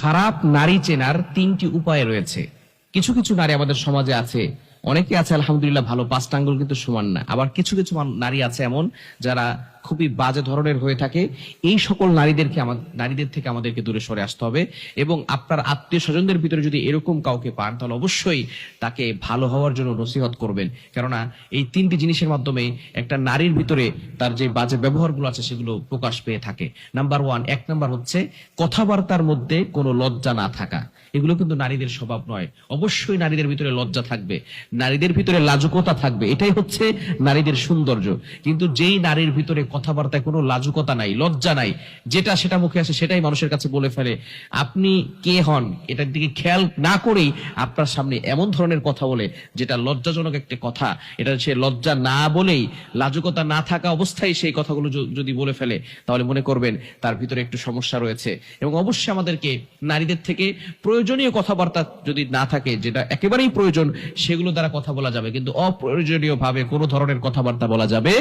খারাপ নারী চেনার 3টি উপায় রয়েছে। কিছু কিছু নারী আমাদের সমাজে আছে, অনেকে আছে আলহামদুলিল্লাহ ভালো, 5টা আঙ্গুল কিন্তু সমান না। আবার কিছু কিছু নারী আছে এমন যারা খুবই বাজে ধরনের হয়ে থাকে। এই সকল নারীদের থেকে আমাদেরকে দূরে সরে আসতে হবে। এবং আপনার আত্মীয় স্বজনদের ভিতরে যদি এরকম কাউকে পান, তাহলে অবশ্যই তাকে ভালো হওয়ার জন্য নসিহত করবেন। কেননা এই 3টি জিনিসের মাধ্যমে একটা নারীর ভিতরে তার যে বাজে ব্যবহারগুলো আছে সেগুলো প্রকাশ পেয়ে থাকে। নাম্বার 1, 1 নাম্বার হচ্ছে কথাবার্তার মধ্যে কোনো লজ্জা না থাকা। এগুলো কিন্তু নারীদের স্বভাব নয়। অবশ্যই নারীদের ভিতরে লজ্জা থাকবে, নারীদের ভিতরে লাজুকতা থাকবে, এটাই হচ্ছে নারীদের সৌন্দর্য। কিন্তু যেই নারীর ভিতরে কথাবার্তায় কোনো লাজুকতা নাই, লজ্জা নাই, যেটা সেটা মুখে আসে সেটাই মানুষের কাছে বলে ফেলে, আপনি কে হন এটার দিকে খেয়াল না করেই আপনার সামনে এমন ধরনের কথা বলে যেটা লজ্জাজনক একটা কথা, এটা সে লজ্জা না বলেই, লাজুকতা না থাকা অবস্থায় সেই কথাগুলো যদি বলে ফেলে, তাহলে মনে করবেন তার ভিতরে একটু সমস্যা রয়েছে। এবং অবশ্যই আমাদেরকে নারীদের থেকে প্রয়োজনীয় কথাবার্তা যদি না থাকে, যেটা একেবারেই প্রয়োজন সেগুলো দ্বারা কথা বলা যাবে, কিন্তু অপ্রয়োজনীয় ভাবে কোনো ধরনের কথাবার্তা বলা যাবে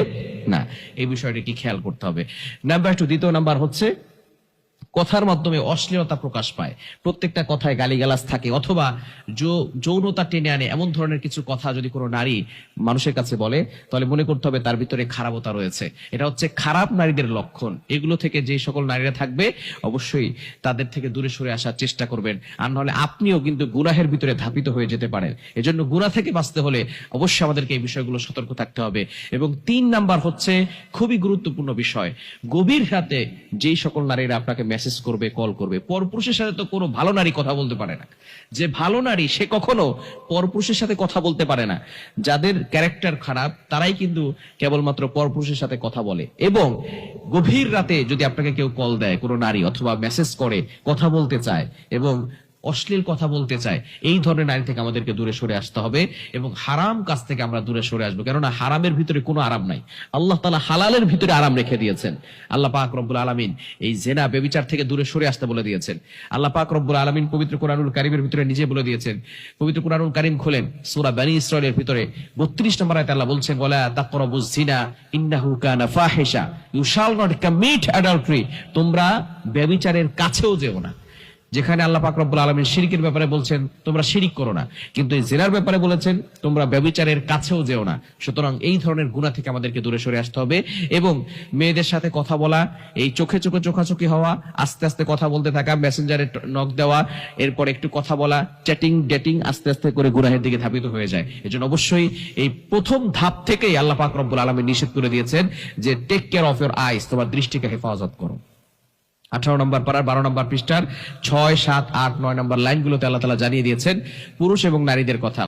না। এই বিষয়টি কি খেয়াল করতে হবে। নাম্বার 2, দ্বিতীয় নাম্বার হচ্ছে কথার মাধ্যমে অশ্লীলতা প্রকাশ পায়। প্রত্যেকটা কথায় গালিগালাজ থাকে, অথবা যৌনতা টেনে আনে এমন ধরনের কিছু কথা যদি কোনো নারী মানুষের কাছে বলে, তাহলে মনে করতে হবে তার ভিতরে খারাপতা রয়েছে। এটা হচ্ছে খারাপ নারীদের লক্ষণ। এগুলো থেকে যে সকল নারীরা থাকবে অবশ্যই তাদের থেকে দূরে সরে আসার চেষ্টা করবেন, আর নাহলে আপনিও কিন্তু গুনাহের ভিতরে ধাপিত হয়ে যেতে পারেন। এজন্য গুনাহ থেকে বাঁচতে হলে অবশ্যই আমাদেরকে এই বিষয়গুলো সতর্ক থাকতে হবে। এবং 3 নাম্বার হচ্ছে খুবই গুরুত্বপূর্ণ বিষয়, গভীর রাতে যেই সকল নারীরা আপনাকে মেসেজ করবে, কল করবে, পরপুরুষের সাথে তো কোনো ভালো নারী কথা বলতে পারে না। যে ভালো নারী সে কখনো পরপুরুষের সাথে কথা বলতে পারে না। যাদের ক্যারেক্টার খারাপ তারাই কিন্তু কেবলমাত্র পরপুরুষের সাথে কথা বলে। এবং গভীর রাতে যদি আপনাকে কেউ কল দেয়, কোনো নারী, অথবা মেসেজ করে, কথা বলতে চায় এবং অশ্লীল কথা বলতে চায়, এই ধরনের নারী থেকে আমাদেরকে দূরে সরে আসতে হবে এবং হারাম কাজ থেকে আমরা দূরে সরে আসবো। কেননা হারামের ভিতরে কোনো আরাম নাই, আল্লাহ তাআলা হালালের ভিতরে আরাম রেখে দিয়েছেন। আল্লাহ পাক রব্বুল আলামিন এই জিনা ব্যভিচার থেকে দূরে সরে আসতে বলে দিয়েছেন। আল্লাহ পাক রব্বুল আলামিন পবিত্র কোরআনুল কারীমের ভিতরে নিজে বলে দিয়েছেন। পবিত্র কোরআনুল কারীম খোলেন, সূরা বনী ইসরাঈলের ভিতরে 32 নম্বর আয়াতে আল্লাহ বলছেন, ওয়ালা তাকরাবুজ জিনা ইন্নাহু কানা ফাহিশা, ইউ শাল নট কমিট অ্যাডাল্টারি, তোমরা ব্যভিচারের কাছেও যেও না। যেখানে আল্লাহ পাক রব্বুল আলামিন শিরকের ব্যাপারে বলছেন তোমরা শিরিক করো না, কিন্তু এই জিনার ব্যাপারে বলেছেন তোমরা ব্যভিচারের কাছেও যেও না। সুতরাং এই ধরনের গুনাহ থেকে আমাদেরকে দূরে সরে আসতে হবে। এবং মেয়েদের সাথে কথা বলা, এই চোখে চোখে চোখাচোখি হওয়া, আস্তে আস্তে কথা বলতে থাকা, মেসেঞ্জারে নক দেওয়া, এরপর একটু কথা বলা, চ্যাটিং ডেটিং, আস্তে আস্তে করে গুনাহের দিকে ধাবিত হয়ে যায়। এজন্য অবশ্যই এই প্রথম ধাপ থেকেই আল্লাহ পাক রব্বুল আলামিন নিষেধ করে দিয়েছেন যে take care of your eyes, তোমার দৃষ্টিকে হেফাজত করো। 18 নম্বর পারার 12 নম্বর পৃষ্ঠার 6, 7, 8, 9 নম্বর লাইনগুলোতে আল্লাহ তাআলা জানিয়ে দিয়েছেন পুরুষ এবং নারীদের কথা।